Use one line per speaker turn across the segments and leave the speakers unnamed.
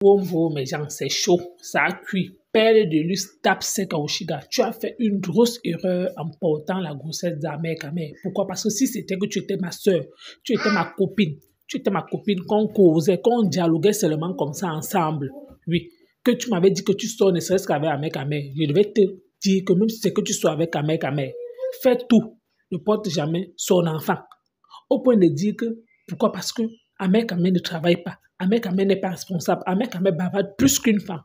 Wombo, mes gens, c'est chaud, ça a cuit. Père de lui, tape sec à Oshiga. Tu as fait une grosse erreur en portant la grossesse d'Amek Amer. Pourquoi? Parce que si c'était que tu étais ma soeur, tu étais ma copine, qu'on causait, qu'on dialoguait seulement comme ça ensemble, oui, que tu m'avais dit que tu sors ne serait-ce qu'avec Amek Amer, je devais te dire que même si c'est que tu sois avec Amek Amer, fais tout, ne porte jamais son enfant. Au point de dire que, pourquoi? Parce que Amek Amer ne travaille pas. Amek Amer n'est pas responsable. Amek Amer bavarde plus qu'une femme.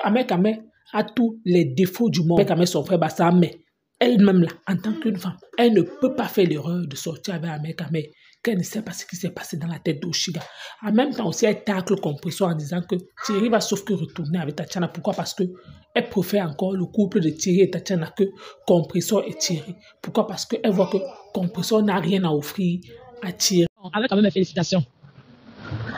Amek Amer a tous les défauts du monde. Amek Amer, son frère Bassa, mais elle-même là, en tant qu'une femme, elle ne peut pas faire l'erreur de sortir avec Amek Amer, qu'elle ne sait pas ce qui s'est passé dans la tête d'Oshiga. En même temps aussi, elle tacle Compresso en disant que Thierry va sauf que retourner avec Tatiana. Pourquoi? Parce que elle préfère encore le couple de Thierry et Tatiana que Compresso et Thierry. Pourquoi? Parce qu'elle voit que Compresso n'a rien à offrir à Thierry.
Avec quand même mes félicitations.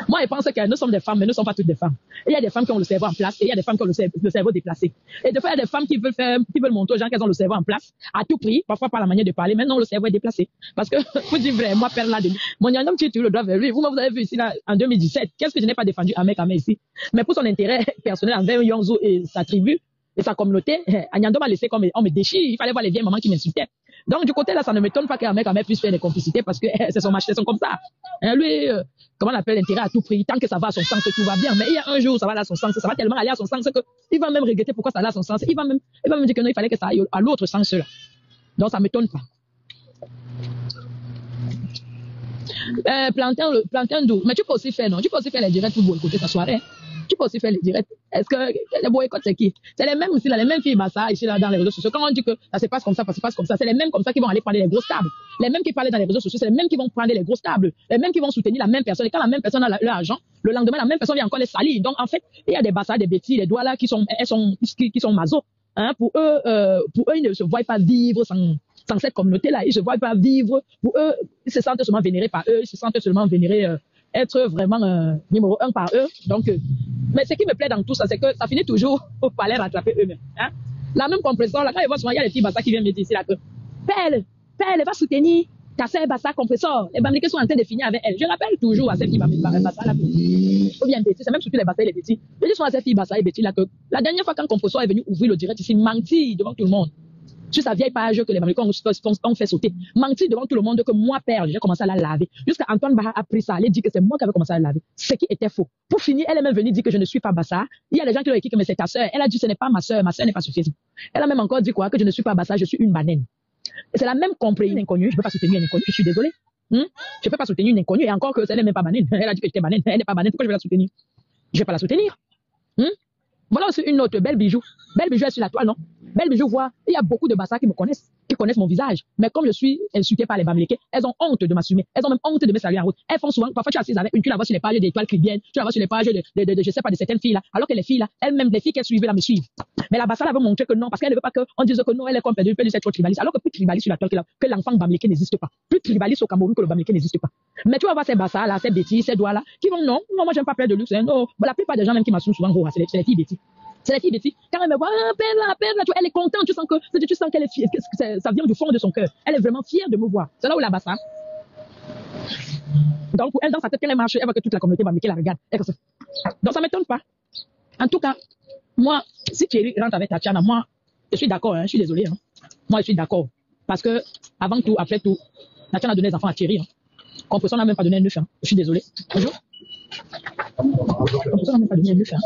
Moi, je pense que nous sommes des femmes, mais nous ne sommes pas toutes des femmes. Et il y a des femmes qui ont le cerveau en place et il y a des femmes qui ont le cerveau déplacé. Et des fois, il y a des femmes qui veulent montrer aux gens qu'elles ont le cerveau en place à tout prix, parfois par la manière de parler. Maintenant, le cerveau est déplacé. Parce que, vous dites vrai, moi, père là, mon homme qui tue le doigt vers lui. Vous avez vu ici, là, en 2017, qu'est-ce que je n'ai pas défendu Amek Amer ici? Mais pour son intérêt personnel envers Yonzo et sa tribu et sa communauté, Anyando m'a laissé comme on me déchire. Il fallait voir les vieilles mamans qui m'insultaient. Donc, du côté là, ça ne m'étonne pas qu'Amek Amer puisse faire des complicités parce que c'est son machin, c'est comme ça. Lui, comment on appelle l'intérêt à tout prix, tant que ça va à son sens, tout va bien. Mais il y a un jour où ça va aller à son sens, ça va tellement aller à son sens qu'il va même regretter pourquoi ça allait à son sens. Il va même dire que non, il fallait que ça aille à l'autre sens là. Donc, ça ne m'étonne pas. Plantain doux. Mais tu peux aussi faire, non? Tu peux aussi faire les directs pour boycotter ta soirée. Tu peux aussi faire les directs. Est-ce que les boycotts, c'est qui? C'est les mêmes aussi, là, les mêmes filles, ça, ici, là, dans les réseaux sociaux. Quand on dit que ça se passe comme ça, ça se passe comme ça, c'est les mêmes comme ça qui vont aller prendre les grosses tables. Les mêmes qui parlent dans les réseaux sociaux, c'est les mêmes qui vont prendre les grosses tables. Les mêmes qui vont soutenir la même personne. Et quand la même personne a l'argent, le lendemain, la même personne vient encore les salir. Donc, en fait, il y a des bassards, des bêtises, les doigts là qui sont maso. Hein, pour eux, ils ne se voient pas vivre sans cette communauté-là. Ils ne se voient pas vivre. Pour eux, ils se sentent seulement vénérés par eux. Ils se sentent seulement vénérés, être vraiment numéro 1 par eux. Donc, mais ce qui me plaît dans tout ça, c'est que ça finit toujours par les rattraper eux-mêmes. Hein? La même compresseur, là, quand ils vont souvent, il y a les filles Bassa qui viennent me dire ici, là, que Pelle, va soutenir ta sœur Bassa compresseur. Les Bamileke sont en train de finir avec elle. Je rappelle toujours à ces filles Bassa, là, ou bien Betty, c'est même surtout les Bassa et les Betty. Je dis souvent à ces filles Bassa et Betty, là, que la dernière fois quand compresseur est venu ouvrir le direct ici, mentir devant tout le monde. Sur sa vieille page que les Américains ont fait sauter. Mentir devant tout le monde que moi, père, j'ai commencé à la laver. Jusqu'à Antoine Baha a pris ça, elle a dit que c'est moi qui avais commencé à la laver. Ce qui était faux. Pour finir, elle est même venue dire que je ne suis pas Bassa. Il y a des gens qui ont écrit que mais c'est ta sœur. Elle a dit ce n'est pas ma sœur n'est pas sur Facebook. Elle a même encore dit quoi? Que je ne suis pas Bassa, je suis une banane. Et c'est la même compréhension. Une inconnue, je ne peux pas soutenir une inconnue, je suis désolée. Je ne peux pas soutenir une inconnue et encore que elle n'est même pas banane. Elle a dit que j'étais banane. Elle n'est pas banane, pourquoi je vais la soutenir? Je ne vais pas la soutenir. Voilà aussi une autre belle bijou. Belle bijou est sur la toile, non? Belle bijou voit, il y a beaucoup de Bassa qui me connaissent, qui connaissent mon visage. Mais comme je suis insultée par les Bamileke, elles ont honte de m'assumer. Elles ont même honte de me saluer en route. Elles font souvent, parfois tu es assise avec une, tu la vois sur les pages d'étoiles cribiennes, tu la vois sur les pages je sais pas, de certaines filles là. Alors que les filles là, elles-mêmes, les filles qu'elles suivent là me suivent. Mais la Bassa là veut montrer que non, parce qu'elle ne veut pas qu'on dise que non, elle est comme perdue, c'est trop tribaliste. Alors que plus tribaliste sur la toile que l'enfant Bamileke n'existe pas. Plus tribaliste au Cameroun que le Bamileke n'existe pas. Mais tu vas voir ces Bassa là, ces bêtises, ces doigts là, qui vont non, moi j'aime pas plaire de luxe. Hein, non. La plupart des gens même qui m'assument souvent, c'est les filles bêtises. C'est la fille Betty. Quand elle me voit, père là, elle est contente, tu sens qu'elle est fière, que ça vient du fond de son cœur. Elle est vraiment fière de me voir. C'est là où la Bassa. Donc, pour elle, dans sa tête, quand elle marche, elle voit que toute la communauté Bamileke la regarde. Donc, ça ne m'étonne pas. En tout cas, moi, si Thierry rentre avec Tatiana, moi, je suis d'accord, hein, je suis désolée. Hein. Moi, je suis d'accord. Parce que, avant tout, après tout, Tatiana a donné les enfants à Thierry. Hein. Compression n'a même pas donné un œuf. Hein. Je suis désolée. Bonjour. Compression n'a même pas donné un œuf. Hein.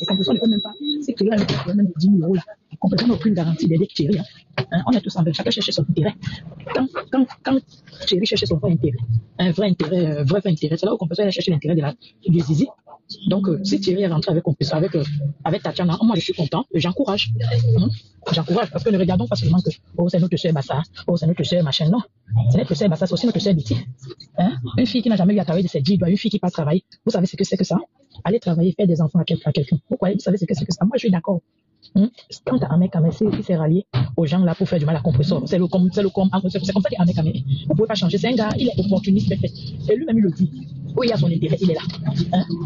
Compression ne peut même pas. C'est Thierry a même 10 000 € là. Compression n'a aucune garantie d'aider Thierry. Hein. On est tous envers. Chacun cherche son intérêt. Quand Thierry cherche son vrai intérêt, un vrai intérêt, c'est là où Compression a cherché l'intérêt de Zizi. Donc, si Thierry est rentré avec Compression, avec Tatiana, moi je suis content, j'encourage. J'encourage parce que ne regardons pas seulement que oh, c'est notre soeur Bassa, oh, c'est notre soeur machin. Non, c'est notre soeur Bassa, c'est aussi notre soeur Betty. Hein? Une fille qui n'a jamais eu à travailler de ses dix doigts, une fille qui passe travailler. Vous savez ce que c'est que ça? Aller travailler, faire des enfants à quelqu'un. Pourquoi? Vous savez ce que c'est que ça? Moi, je suis d'accord. Quant à Ahmed Kamé, il s'est rallié aux gens là pour faire du mal à compresseur. C'est comme ça qu'Ahmed Kamé, vous pouvez pas changer. C'est un gars, il est opportuniste, et lui-même il le dit. Où il y a son intérêt, il est là.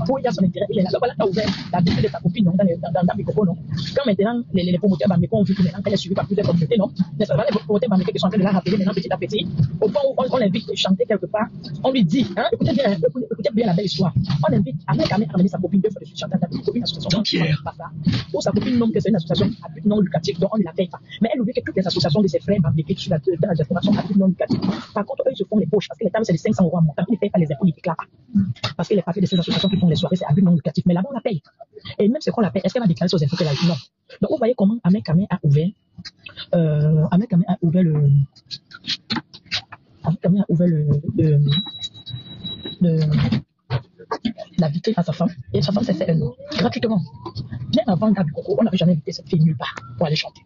Où il y a son intérêt, il est là. Donc voilà, tu as ouvert la boutique de ta copine dans le microphone, non. Quand maintenant les promoteurs Bameko ont vu que maintenant elle est suivie par plusieurs communautés, non. Les promoteurs Bameko qui sont en train de la rappeler maintenant petit à petit, au point où on l'invite à chanter quelque part, on lui dit, écoutez bien la belle histoire. On invite Ahmed Kamé à ramener sa copine 2 fois de suite chanter sa copine association. Ou sa copine nomme que c'est une association à but non lucratif, donc on ne la paye pas. Mais elle oublie que toutes les associations de ses frères Bameko sur la diaspora sont à but non lucratif. Par contre, eux ils se font les poches parce que les tables c'est de 500 € à montant, ils ne payent pas les impôts, ils ne déclarent pas. Parce que les papiers de ces associations qui font les soirées, c'est à but non lucratif. Mais là-bas, on la paye. Et même ce qu'on la paye, est-ce qu'elle va déclarer sur les impôts qu'elle a dit non. Donc, vous voyez comment Ahmed Kamé a ouvert, Ahmed Kamé a ouvert la vitrine à sa femme. Et sa femme s'est fait gratuitement. Bien avant Gabi Coco, on n'avait jamais invité cette fille nulle part pour aller chanter.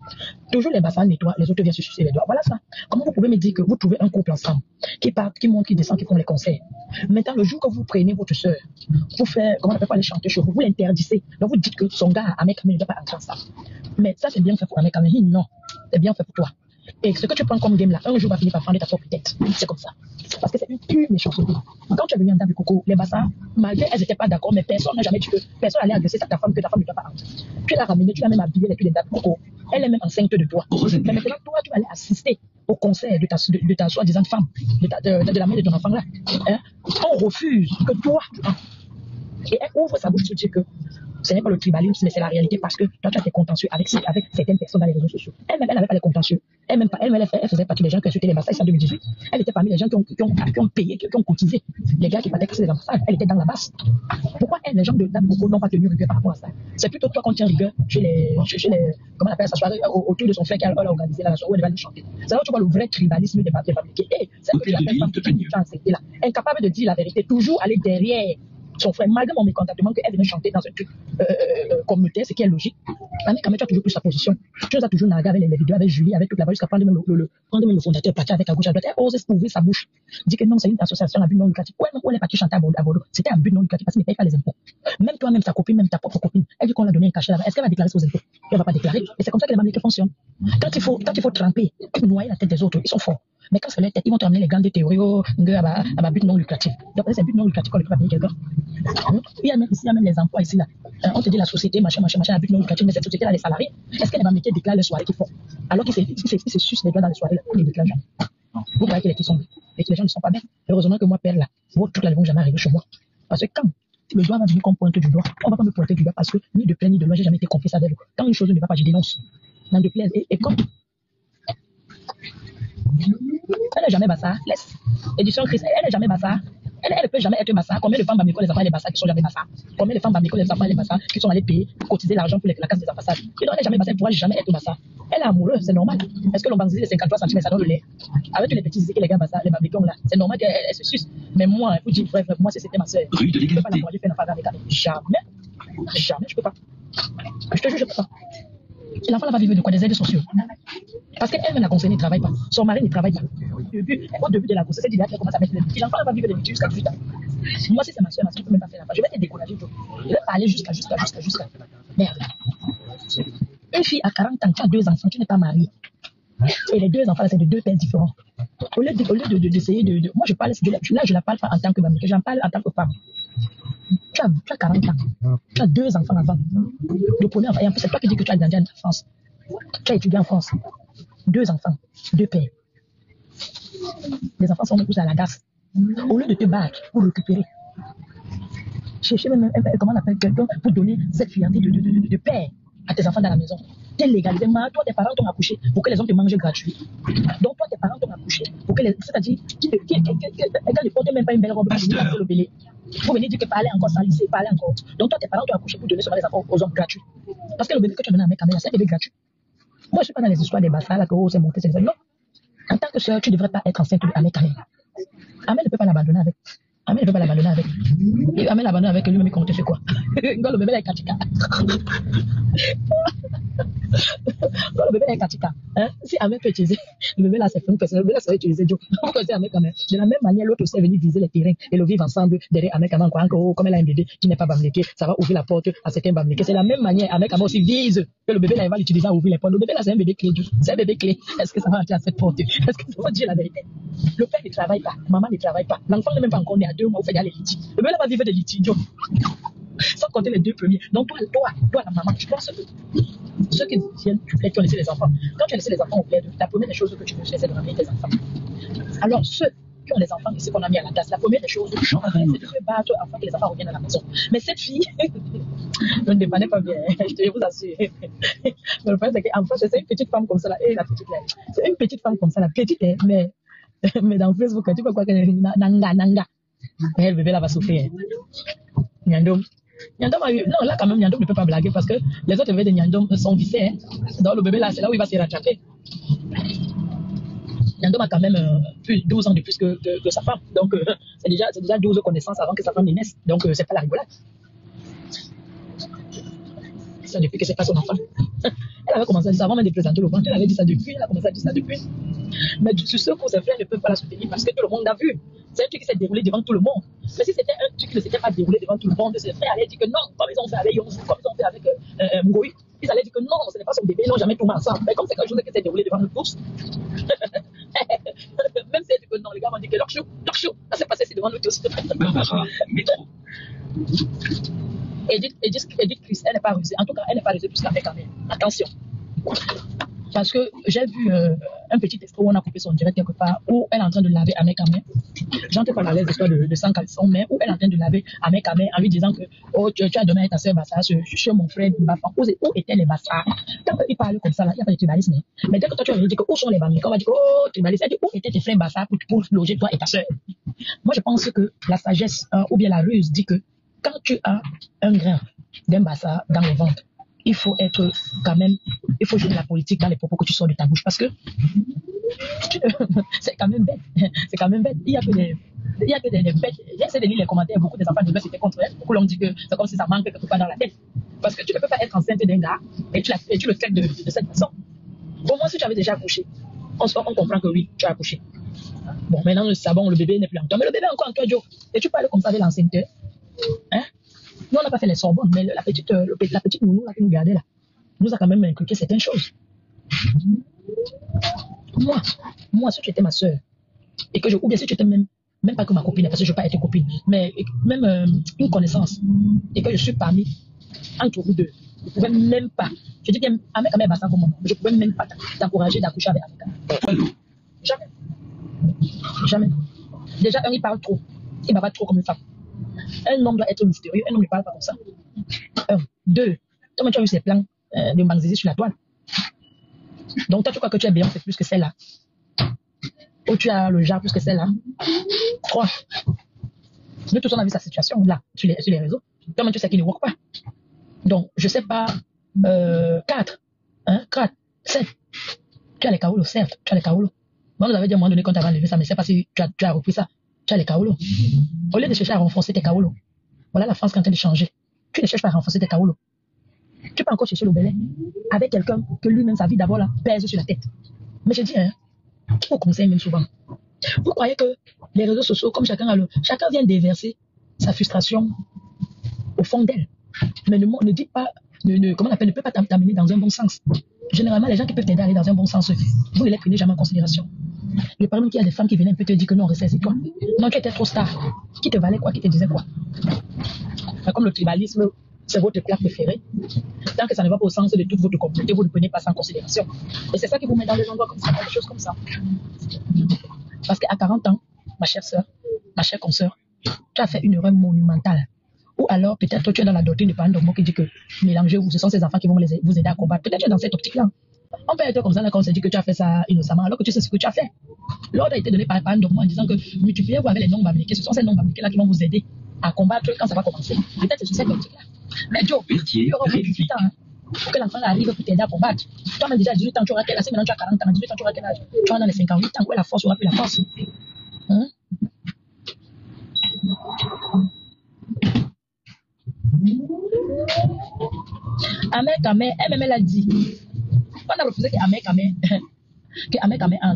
Toujours les bassins nettoient, les autres viennent se sucer les doigts. Voilà ça. Comment vous pouvez me dire que vous trouvez un couple ensemble, qui part, qui monte, qui descend, qui font les concerts. Maintenant, le jour que vous prenez votre soeur pour faire, comment on appelle, pour aller chanter chez vous, vous l'interdisez. Donc vous dites que son gars, Ahmed Kamé, ne doit pas entrer en ça. Mais ça, c'est bien fait pour Ahmed Kamé. Non, c'est bien fait pour toi. Et ce que tu prends comme game là, un jour va finir par prendre ta propre tête. C'est comme ça. Parce que c'est une pure méchanceté. Quand tu es venu en Gabi Coco, les bassins, malgré elles n'étaient pas d'accord, mais personne n'a jamais dit que personne allait agresser ta femme, que ta femme ne doit pas entrer. Tu l'as ramenée, tu l'as même habillée depuis les Gabi Coco. Elle est même enceinte de toi. Mais maintenant, toi, tu vas aller assister au concert de ta soi-disant femme, de la mère de ton enfant là. On refuse que toi, tu entres. Et elle ouvre sa bouche pour dire que ce n'est pas le tribalisme, mais c'est la réalité parce que toi, tu as tes contentieux avec certaines personnes dans les réseaux sociaux. Elle-même, elle n'avait pas les contentieux. Elle faisait partie des gens qui insultaient les ambassades en 2018. Elle était parmi les gens qui ont payé, qui ont cotisé. Les gars qui partaient casser les ambassades, elle était dans la masse. Pourquoi les gens de Daboko n'ont pas tenu rigueur par rapport à ça? C'est plutôt toi qu'on tient rigueur chez les comment on appelle ça, soirée autour de son frère qu'elle a organisé la soirée où elle va aller chanter. C'est là où tu vois le vrai tribalisme des fabriqués. Et c'est que tu as fait femme qui a accepté là. Incapable de dire la vérité, toujours aller derrière son frère, malgré mon mécontentement qu'elle venait chanter dans un truc communautaire, ce qui est logique. Ahmed Kamé, tu as toujours pris sa position. Tu nous as toujours nargué avec les vidéos, avec Julie, avec toute la base, jusqu'à prendre même le fondateur, partir avec à gauche à droite. Elle ose ouvrir sa bouche. Dit que non, c'est une association à but non lucratif. Ouais, elle est partie chanter à Bordeaux. C'était un but non lucratif parce qu'il ne paye pas les impôts. Même toi, même sa copine, même ta propre copine, elle dit qu'on l'a donné un cachet là-bas. Est-ce qu'elle va déclarer ses impôts? Elle ne va pas déclarer. Et c'est comme ça que les Bamileke fonctionnent. Quand il faut tremper, noyer la tête des autres, ils sont forts. Mais quand c'est leur tête, ils vont te ramener les grandes théories à but non lucratif. Donc, c'est un but non lucratif qu'on ne peut pas payer quelqu'un. Il y a même les emplois ici là. On te dit la société, machin, à but non lucratif, mais cette société-là, les salariés, est-ce que les Bamileke déclarent les soirées qu'ils font? Alors qu'ils se sucent les doigts dans les soirées, ils ne déclarent jamais. Vous voyez que les qui sont et que les gens ne sont pas bêtes. Heureusement que moi, père là, vos trucs là ne vont jamais arriver chez moi. Parce que quand le doigt va venir qu'on pointe du doigt, on ne va pas me pointer du doigt parce que ni de plainte ni de loi, j'ai jamais été complice avec vous. Quand une chose ne va pas, je dénonce. N'en déplaise. Et comme elle n'est jamais bassa, laisse. Édition Christ, elle n'est jamais bassa. Elle ne peut jamais être bassa. Combien de femmes Bamiko, les enfants, les bassa qui sont jamais bassa? Combien de femmes Bamiko, les enfants, les bassa qui sont allés payer, cotiser l'argent pour la casse des ambassades? Et donc, elle n'est jamais bassa, elle ne pourra jamais être bassa. Elle est amoureuse, c'est normal. Est-ce que l'on banque les 53 cm, ça donne le lait? Avec tous les petits que les gars bassa, les Bamiko là, c'est normal qu'elle se suce. Mais moi, il faut dire, bref, moi, si c'était ma soeur, je ne peux pas l'encourager faire une affaire avec elle. Jamais, je ne peux pas. Je te jure, je ne peux pas. L'enfant là va vivre de quoi? Des aides sociaux. Parce qu'elle-même, la concernée, ne travaille pas. Son mari ne travaille pas. Au début de la grossesse, elle dit, elle commence à mettre les petits. L'enfant là va vivre de l'étude jusqu'à 18 ans. Moi, si c'est ma soeur, ne peut même pas faire l'enfant. Je vais te décourager. Je vais parler jusqu'à. Merde. Une fille à 40 ans, tu as 2 enfants, tu n'es pas mariée. Et les 2 enfants, là, c'est de 2 pères différents. Au lieu d'essayer de. Moi, je parle, là, je la parle pas en tant que mamie, j'en parle en tant que femme. Tu as 40 ans. Tu as 2 enfants avant. Le premier enfant, et en plus, c'est toi qui dis que tu as grandi en France. Tu as étudié en France. 2 enfants, 2 pères. Les enfants sont poussés à la DAS. Au lieu de te battre pour récupérer, chercher même, comment on appelle quelqu'un pour donner cette fierté de père à tes enfants dans la maison. T'es légalisé. Toi, tes parents t'ont accouché pour que les hommes te mangent gratuit. Donc, toi, tes parents t'ont accouché pour que les. C'est-à-dire, quand ne portent même pas une belle robe, le belé. Vous venez dire que parler encore sans lycée, parler encore. Donc, toi, tes parents t'ont accouché pour donner seulement les enfants aux hommes gratuits. Parce que le bébé que tu as donné à Ahmed Kamé, c'est un bébé gratuit. Moi, je ne suis pas dans les histoires des bassins, là, que c'est monté, c'est ça. Non. En tant que soeur, tu ne devrais pas être enceinte de Ahmed Kamé. Ahmed ne peut pas l'abandonner avec. Ahmed ne peut pas l'abandonner avec. Et Ahmed l'abandonne avec lui-même, il compte sur quoi? Le bébé là est katika. Quand le bébé est katika, hein, si Ahmed peut utiliser, le bébé là c'est fun personne, le bébé là ça va utiliser Joe. Pourquoi c'est Ahmed quand même? De la même manière, l'autre aussi est venu viser les terrains et le vivre ensemble derrière Ahmed quand même, comme elle a un bébé qui n'est pas bamléqué, ça va ouvrir la porte à certains bamléqués. C'est la même manière, Ahmed quand aussi vise que le bébé là il va l'utiliser à ouvrir les portes. Le bébé là c'est un bébé clé, c'est un bébé clé. Est-ce que ça va entrer à cette porte? Est-ce que ça va dire la vérité? Le père ne travaille pas, maman ne travaille pas, l'enfant n'est même pas encore né à 2 mois, vous faites des litiges. Le bébé là va vivre des litiges, Joe. Sans compter les 2 premiers. Donc toi, la maman, je pense que ceux qui viennent du plaid, qui ont laissé les enfants, quand tu as laissé les enfants au plaid, la première des choses que tu veux faire, c'est de ramener tes enfants. Alors ceux qui ont les enfants ici qu'on a mis à la tasse, la première des choses, c'est de se battre afin que les enfants reviennent à la maison. Mais cette fille ne dépendait pas bien, je vous assure. Mais le problème, c'est qu'en fait, c'est une petite femme comme ça, là, et la petite là, c'est une petite femme comme ça, la petite, mais dans Facebook, tu peux croire qu'elle est nanga. Et le bébé là va souffrir. Nyandom. Nyandom a eu. Non, là, quand même, Nyandom ne peut pas blaguer parce que les autres bébés de Nyandom sont vissés. Hein. Donc, le bébé là, c'est là où il va se rattraper. Nyandom a quand même plus 12 ans de plus que sa femme. Donc, c'est déjà 12 connaissances avant que sa femme ne naisse. Donc, c'est pas la rigolade. Ça depuis que c'est pas son enfant. Elle avait commencé à dire ça avant même de présenter le ventre. Elle avait dit ça depuis. Elle a commencé à dire ça depuis. Mais sur ce coup, ses frères ne peuvent pas la soutenir parce que tout le monde l'a vu. C'est un truc qui s'est déroulé devant tout le monde. Mais si c'était un truc qui ne s'était pas déroulé devant tout le monde, ses frères allaient dire que non, comme ils ont fait avec Yonzu, comme ils ont fait avec Ngoï, ils allaient dire que non, ce n'est pas son bébé, ils n'ont jamais tout mis ensemble. Mais comme c'est quelque chose qui s'est déroulé devant nous tous, même si elle dit que non, les gars m'ont dit que leur chou, ça s'est passé devant nous tous. Edith Chris, elle n'est pas rusée. En tout cas, elle n'est pas rusée puisqu'elle fait quand même. Attention. Parce que j'ai vu un petit extrait où on a coupé son direct quelque part, où elle est en train de laver Ahmed Kamé. J'entends pas la l'histoire de sans caleçon, mais où elle est en train de laver Ahmed Kamé en lui disant que oh, tu as donné à ta soeur Bassa, chez mon frère Bafan. Où étaient les Bassa? Quand il parle comme ça, il n'y a pas de tribalisme. Mais dès que toi tu as dit que où sont les Bamés, on va dire oh, tribalisme, elle dit où étaient tes frères Bassa pour loger toi et ta soeur? Moi, je pense que la sagesse ou bien la ruse dit que quand tu as un grain d'un Bassa dans le ventre, il faut être quand même, il faut jouer la politique dans les propos que tu sors de ta bouche parce que c'est quand même bête. C'est quand même bête. Il y a que des bêtes. J'essaie de lire les commentaires. Beaucoup des enfants de c'était contre elle. Beaucoup l'ont dit que c'est comme si ça manque quelque part dans la tête. Parce que tu ne peux pas être enceinte d'un gars et tu le traites de cette façon. Au moins, si tu avais déjà accouché, on comprend que oui, tu as accouché. Bon, maintenant, le savon, le bébé n'est plus en toi. Mais le bébé est encore en toi, Joe. Et tu parles comme ça avec l'enceinte. Hein? Nous, on n'a pas fait les Sorbonnes, mais la petite nounou là, qui nous gardait là, nous a quand même inculqué certaines choses. Moi, si tu étais ma soeur, et que ou bien si tu étais même pas que ma copine, parce que je ne veux pas être copine, mais même une connaissance, et que je suis parmi, entre vous deux, je ne pouvais même pas, je dis bien, avec un bassin comme moi, je ne pouvais même pas t'encourager d'accoucher avec un. Jamais. Déjà, il parle trop. Il bavard trop comme une femme. Un homme doit être mystérieux, un homme ne parle pas comme ça. 1. 2. Toi, tu as eu ces plans de Mangzizi sur la toile. Donc, toi, tu crois que tu es Beyoncé plus que celle-là. Ou tu as le genre plus que celle-là. 3. Nous tous, on a vu sa situation là, sur les réseaux. Toi, tu sais qu'il ne work pas. Donc, je ne sais pas. 4. 4. 7. Tu as les kaoulos, certes. Tu as les kaoulos. Moi, nous avait dit à un moment donné quand tu avais enlevé ça, mais je ne sais pas si tu as repris ça. Tu as les kaoulos. Au lieu de chercher à renforcer tes kaoulos, voilà la France qui est en train de changer. Tu ne cherches pas à renforcer tes kaoulos. Tu peux encore chercher le belay avec quelqu'un que lui-même, sa vie d'abord là, pèse sur la tête. Mais je dis, je vous conseille même souvent. Vous croyez que les réseaux sociaux, comme chacun vient déverser sa frustration au fond d'elle. Mais ne dit pas, comment on appelle, ne peut pas t'amener dans un bon sens. Généralement, les gens qui peuvent t'aider à aller dans un bon sens, vous ne les prenez jamais en considération. Je parle même qu'il y a des femmes qui venaient un peu te dire que non, ressaisis-toi. Non, tu étais trop star. Qui te valait quoi? Qui te disait quoi? Comme le tribalisme, c'est votre plat préféré. Tant que ça ne va pas au sens de toute votre communauté, vous ne prenez pas ça en considération. Et c'est ça qui vous met dans les endroits comme ça, des choses comme ça. Parce qu'à 40 ans, ma chère soeur, ma chère consoeur, tu as fait une erreur monumentale. Ou alors, peut-être tu es dans la doctrine de Pandormo qui dit que mélangez-vous, ce sont ces enfants qui vont vous aider à combattre. Peut-être tu es dans cette optique-là. On peut être comme ça, là, quand on se dit que tu as fait ça innocemment, alors que tu sais ce que tu as fait. L'ordre a été donné par Pandormo en disant que multipliez-vous avec les non-bamliqués. Ce sont ces non-bamliqués-là qui vont vous aider à combattre quand ça va commencer. Peut-être c'est sur cette optique-là. Mais Joe, il y aura 18 ans pour que l'enfant arrive pour t'aider à combattre. Toi-même déjà à 18 ans, tu auras quel âge? Maintenant tu as 40 ans, à 18 ans, tu auras quel âge? Tu auras dans les 58 ans, où la force aura plus la force. Ahmed, elle-même, elle a dit. On a refusé que Ahmed entre.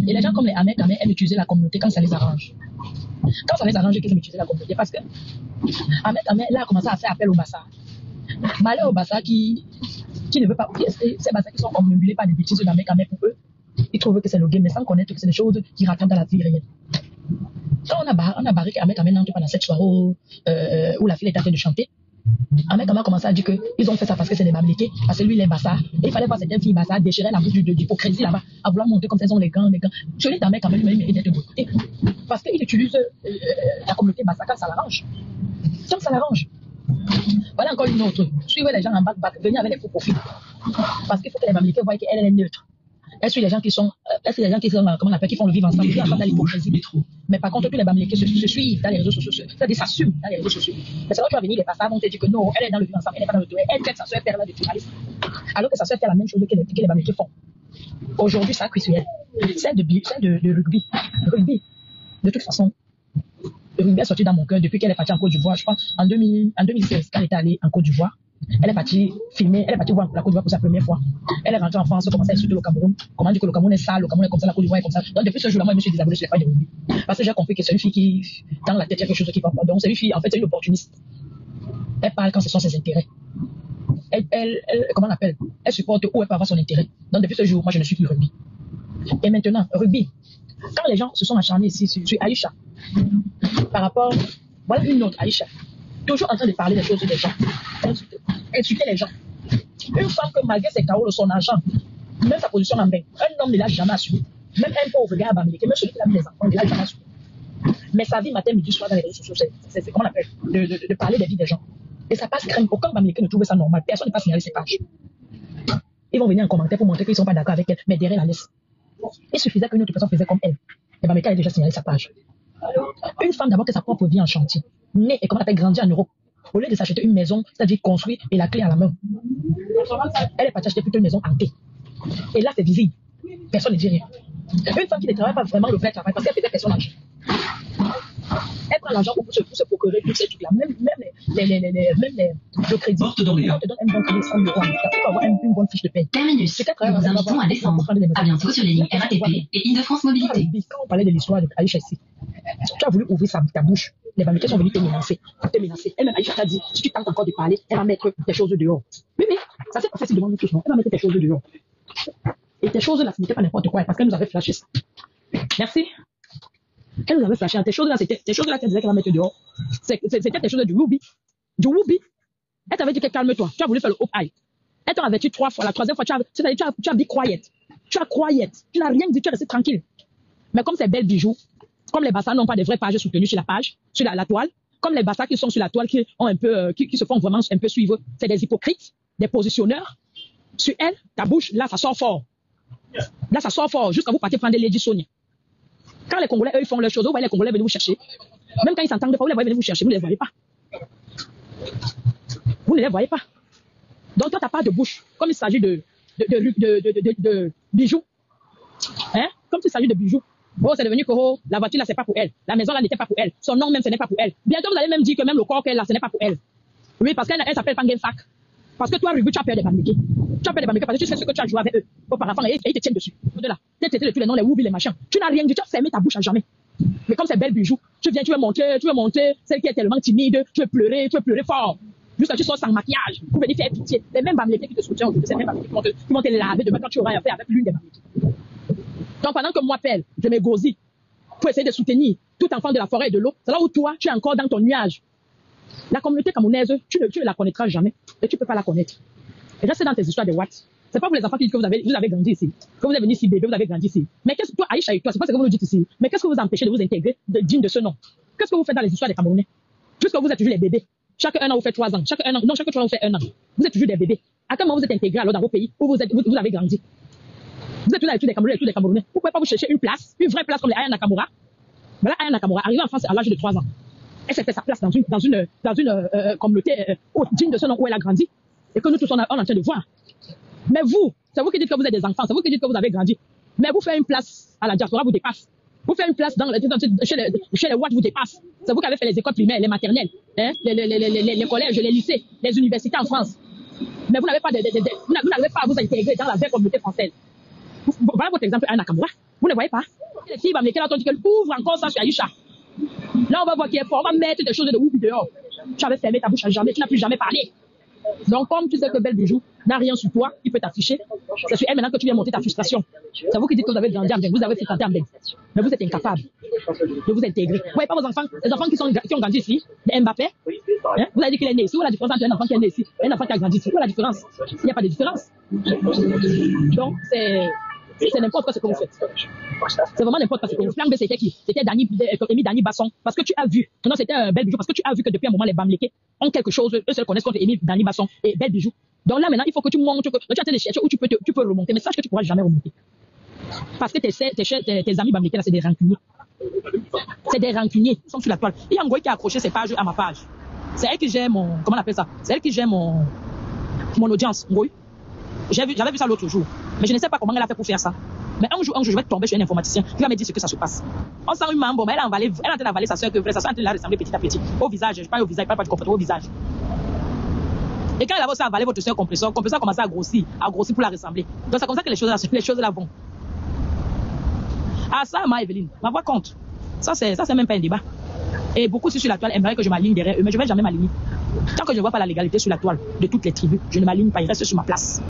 Et les gens comme les Ahmed aiment utiliser la communauté quand ça les arrange. Quand ça les arrange, qu'ils aiment utiliser la communauté. Parce que Ahmed, là, a commencé à faire appel au Bassa. Malheur au Bassa qui ne veut pas. Ces Bassa qui sont omnibulés par des bêtises d'Ahmed pour eux. Ils trouvent que c'est le game, mais sans connaître que c'est des choses qui racontent dans la vie réelle. Quand on a barré qu'Ahmed entre pendant cette soirée où la fille était en train de chanter, Ahmed a commencé à dire qu'ils ont fait ça parce que c'est des Bamlékés, parce que lui il est Bassa. Et il fallait voir certaines filles Bassa déchirer la bouche d'hypocrisie là-bas, à vouloir montrer comme ça ils ont les gants. Celui d'Ahmed quand même mérite d'être boycotté. Parce qu'il utilise la communauté Bassa quand ça l'arrange. Quand ça l'arrange. Voilà encore une autre. Suivez les gens en bac, venez avec les faux profils. Parce qu'il faut que les Bamlékés voient qu'elle est neutre. Elle suit les gens qui sont, comment on appelle, qui font le vivre ensemble, qui sont dans l'hypocrisie. Mais par contre, tous les Bamlékés se suivent dans les réseaux sociaux, c'est-à-dire s'assument dans les réseaux sociaux. Mais c'est là que tu vas venir, les passages vont te dire que non, elle est dans le vivre ensemble, elle n'est pas dans le tournoi, elle traite sa soeur faire là de journaliste. Alors que sa soeur fait la même chose que les Bamlékés font. Aujourd'hui, ça a cuit sur elle. Celle de rugby. De toute façon, le rugby est sorti dans mon cœur depuis qu'elle est partie en Côte d'Ivoire, je crois, en 2016, quand elle était allée en Côte d'Ivoire. Elle est partie filmer, elle est partie voir la Côte d'Ivoire pour sa première fois. Elle est rentrée en France, commence à insulter le Cameroun. Comment dire que le Cameroun est sale, le Cameroun est comme ça, la Côte d'Ivoire est comme ça. Donc depuis ce jour-là, moi je me suis désabonné sur les pages de rugby. Parce que j'ai compris que c'est une fille qui, dans la tête, il y a quelque chose qui va pas. Donc c'est une fille, en fait, c'est une opportuniste. Elle parle quand ce sont ses intérêts. Comment on appelle? Elle supporte où elle peut avoir son intérêt. Donc depuis ce jour, moi je ne suis plus rugby. Et maintenant, rugby. Quand les gens se sont acharnés ici sur Aïcha, par rapport, voilà une autre Aïcha. Toujours en train de parler des choses des gens. Insulter les gens. Une femme que malgré ses chaos, son argent, même sa position en bain, un homme ne l'a jamais assumé. Même un pauvre gars américain, même celui qui a mis les enfants, ne l'a jamais assumé. Mais sa vie matin, midi, soir dans les réseaux sociaux, c'est comment on appelle, de parler des vies des gens. Et ça passe crème. Aucun américain ne trouve ça normal. Personne ne peut signaler ses pages. Ils vont venir en commentaire pour montrer qu'ils ne sont pas d'accord avec elle, mais derrière la laisse. Il suffisait qu'une autre personne faisait comme elle. Et l'américain a déjà signalé sa page. Une femme d'abord qui a sa propre vie en chantier, née et comment on appelle grandi en Europe. Au lieu de s'acheter une maison, c'est-à-dire construire et la clé à la main, elle est partie acheter plutôt une maison hantée. Et là, c'est visible. Personne ne dit rien. Une femme qui ne travaille pas vraiment le vrai travail parce qu'elle faisait personne l'argent. Elle prend l'argent pour se procurer tous ces trucs-là. Même le crédit.
Porte d'Orléans.
On te donne un bon crédit 100 € pour avoir une bonne fiche de paie.
Terminus. Nous vous invitons à descendre. À bientôt sur les lignes RATP et Île-de-France Mobilité.
Quand on parlait de l'histoire de Aïcha ici, tu as voulu ouvrir ta bouche. Les Bamlékés sont venus te menacer. Elle-même, Aïcha t'a dit, si tu tentes encore de parler, elle va mettre tes choses dehors. Oui, ça s'est passé devant nous tous. Elle va mettre tes choses dehors. Et tes choses là, ce n'était pas n'importe quoi, parce qu'elle nous avait flashé ça. Merci. Elle nous avait flashé. Tes choses là, qu'elle disait qu'elle va mettre dehors. C'était tes choses du Ruby. Elle t'avait dit que calme-toi. Tu as voulu faire le hop-eye. Elle t'a averti 3 fois. La 3e fois, tu as dit quiet. Tu as quiet. Tu n'as rien dit, tu es resté tranquille. Mais comme ces belles bijoux, comme les Bassa n'ont pas de vraies pages soutenues sur la page, sur la toile, comme les Bassa qui sont sur la toile, qui ont un peu, qui se font vraiment un peu suivre, c'est des hypocrites, des positionneurs. Sur elle, ta bouche, là, ça sort fort. Là, ça sort fort, jusqu'à vous partez prendre des Lady Sonia. Quand les Congolais, eux, ils font leurs choses, vous voyez les Congolais venir vous chercher. Même quand ils s'entendent pas, vous les voyez venir vous chercher, vous ne les voyez pas. Vous ne les voyez pas. Donc, toi, tu n'as pas de bouche. Comme il s'agit de bijoux. Hein? Comme il s'agit de bijoux. Oh, c'est devenu que la voiture là, c'est pas pour elle. La maison là n'était pas pour elle. Son nom même, ce n'est pas pour elle. Bientôt, vous allez même dire que même le corps qu'elle a, ce n'est pas pour elle. Oui, parce qu'elle s'appelle Pangensac. Parce que toi, Ruby, tu as peur des Bamlékés. Tu as peur des Bamlékés parce que tu sais ce que tu as joué avec eux. Auparavant, et ils te tiennent dessus. Au-delà. Tu as traité de tous les noms, les Ruby, les machins. Tu n'as rien dit, tu as fermé ta bouche à jamais. Mais comme ces belles bijoux, tu veux monter celle qui est tellement timide, tu veux pleurer fort. Jusqu'à tu sors sans maquillage, pour venir faire pitié. Les mêmes Bamlékés qui te soutiennent aujourd'hui, c'est les mêmes Bamlékés qui vont te laver demain quand tu auras affaire avec l'une des Bamlékés. Donc pendant que moi, Pelle, je m'égosie pour essayer de soutenir tout enfant de la forêt et de l'eau, c'est là où toi, tu es encore dans ton nuage. La communauté camerounaise, tu ne la connaîtras jamais et tu ne peux pas la connaître. Et là, c'est dans tes histoires de Watt. C'est pas pour les enfants qui disent que vous avez grandi ici, que vous êtes venu ici bébé, vous avez grandi ici. Mais qu'est-ce que toi, Aïcha et toi, c'est pas ce que vous nous dites ici. Mais qu'est-ce que vous empêchez de vous intégrer digne de ce nom? Qu'est-ce que vous faites dans les histoires des Camerounais? Puisque vous êtes toujours les bébés. Chaque 1 an, vous faites 3 ans. Chaque 3 ans, vous faites 1 an. Vous êtes toujours des bébés. À quel moment vous êtes intégrés alors dans vos pays où vous avez grandi? Vous êtes tous des Camerounais, Vous pouvez pas vous chercher une place, une vraie place comme les Aya Nakamura. Voilà, Aya Nakamura, arrivé en France à l'âge de 3 ans. Elle s'est fait sa place dans une communauté digne de ce nom où elle a grandi. Et que nous tous, on est en train de voir. Mais vous, c'est vous qui dites que vous êtes des enfants, c'est vous qui dites que vous avez grandi. Mais vous faites une place à la diaspora, vous dépasse. Vous faites une place dans chez les Watt vous dépasse. C'est vous qui avez fait les écoles primaires, les maternelles, hein, les collèges, les lycées, les universités en France. Mais vous n'avez pas vous n'arrivez pas à vous intégrer dans la vraie communauté française. Voilà votre exemple, Anna Kamura. Vous ne voyez pas? Les filles vont me là, on dit qu'elle ouvre encore ça sur Aïcha. Là, on va voir qui est fort. On va mettre des choses de ouf dehors. Tu avais fermé ta bouche à jamais, tu n'as plus jamais parlé. Donc, comme tu sais que Belle Bijou n'a rien sur toi, il peut t'afficher. C'est sur elle maintenant que tu viens monter ta frustration. C'est vous qui dites que vous avez grandi en Beng, vous avez fréquenté en Beng. Mais vous êtes incapable de vous intégrer. Vous voyez pas vos enfants, les enfants qui ont grandi ici, les Mbappé, hein? Vous avez dit qu'il est né ici. Où est la différence entre un enfant qui est né ici et un enfant qui a grandi ici? Où est la différence? Il n'y a pas de différence. Donc, c'est n'importe quoi ce que vous faites. C'est vraiment n'importe quoi ce que vous faites. Plan B, c'était qui? C'était Émile Dani Basson. Parce que tu as vu, non, c'était Belle Bijou, parce que tu as vu que depuis un moment, les Bamlékés ont quelque chose, eux seuls connaissent contre Émile Dani Basson et Belle Bijou. Donc là, maintenant, il faut que tu montres que tu as de chercher où tu peux remonter. Mais sache que tu ne pourras jamais remonter. Parce que tes amis Bamlékés, là, c'est des rancuniers. C'est des rancuniers. Ils sont sur la toile. Il y a un gars qui a accroché ses pages à ma page. C'est elle qui gère mon, comment on appelle ça? C'est elle qui gère mon audience. Oui. J'avais vu ça l'autre jour. Mais je ne sais pas comment elle a fait pour faire ça. Mais un jour, je vais tomber chez un informaticien qui va me dire ce que ça se passe. On sent une maman, bon, mais elle est en train d'avaler sa soeur, que sa soeur est en train de la ressembler petit à petit. Au visage, je parle au visage, pas du comportement, au visage. Et quand elle a aussi avalé votre soeur compresseur commence à grossir pour la ressembler. Donc c'est comme ça que les choses là vont. Ah, ça, Evelyne, ma voix compte. Ça, c'est même pas un débat. Et beaucoup sur la toile aimeraient que je m'aligne derrière eux, mais je ne vais jamais m'aligner. Tant que je ne vois pas la légalité sur la toile de toutes les tribus, je ne m'aligne pas, il reste sur ma place.